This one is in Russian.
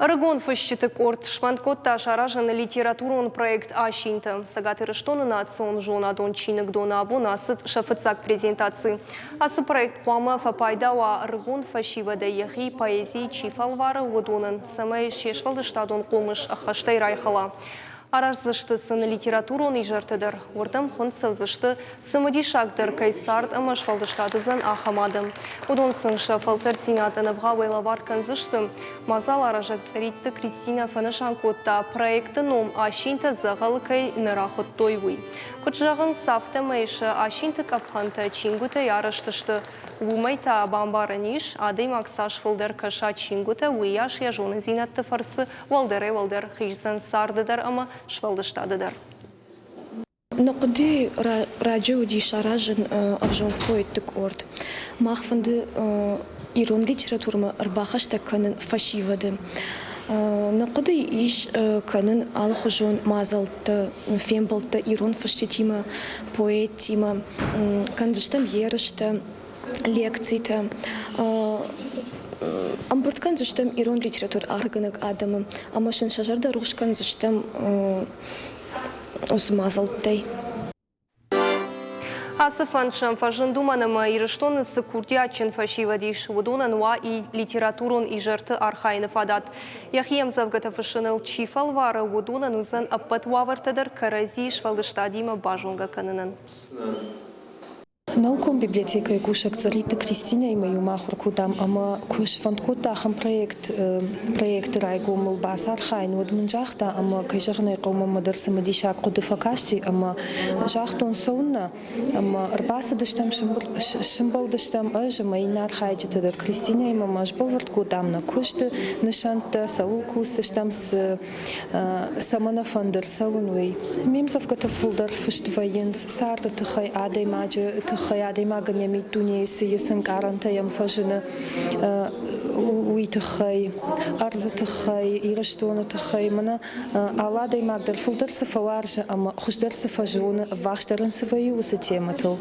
Регон фащитык орт шванткотта шаражен литературон проект Ащинта. Сагатырыштон национ жона дон чинык дона абонасыт шафыцак презентации. Асы проект пуама фапайдауа регон фащивада яхи поэзии чифалвары водонын. Самай шешвалдыштадон комыш ахаштай райхала. Аражзышты сын литературон ижартыдыр. Ордам хонцавзышты сымыди шагдыр кайсард амашвалдыштадызын ахамадым. Удон сын шафалтыр тинатыны бғавайлавар канзышты. Мазал аражак царитты Кристина Фанышанкотта проекты ном Ащинта зағалы кай нырахыт тойвый. Күтжағын сафты мэйші Ащинты капханта чингута ярыштышты. Умайта бамбарыниш адый максаш фылдыр каша чингута уяш яжоны зинатты фарсы валдыр хижзан сардыдар ама швалдыштадыдар. Нақды радио ди шаражын авжон поэттік орд. Махфанды ирон литературма арбахашта канын фашивады. Нақды иш канын алхужон мазалты, фембалты ирон фаштетима, поэтима, кандыштам ерышты, лекцийты. Амбурткан зыштам ирон литератур арганак адамы, амашын шажарда рушкан зыштам осмазалтай. Асыфан шамфажын думанама ирыштоны сыкурдячын фашивадиш, водонан ва и литературон и жырты архайны фадат. Яхием завгатафышыныл чифалвары водонан узан аппатвавартадар карази швалдыштадима бажонга канынын. Науком библиотека кушак царита Кристина и мою махурку там, ама куш фанткота хам проект райгу мулбасар хайн вот мунжахта, ама кайжахна кома мадарса мадишак кудыфакашти, ама жахтон соунна, ама арбаса дыштам шимбал дыштам ажа майнар хайджитадар Кристина и мама жбал вартку там на кушты нышанта саул кустыштам с самана фандер саунуй. Мемзавката фулдар фыштваенс сарда тхай адай маджа خیالی ما گنیمی دنیای سیاسی کارانتایم فجنه ویتخای ارز تخای ایرشتون تخای منا علادی ما در فلتر سفوارج اما خوش در سفجون واخش درن سفایی وسطیمتو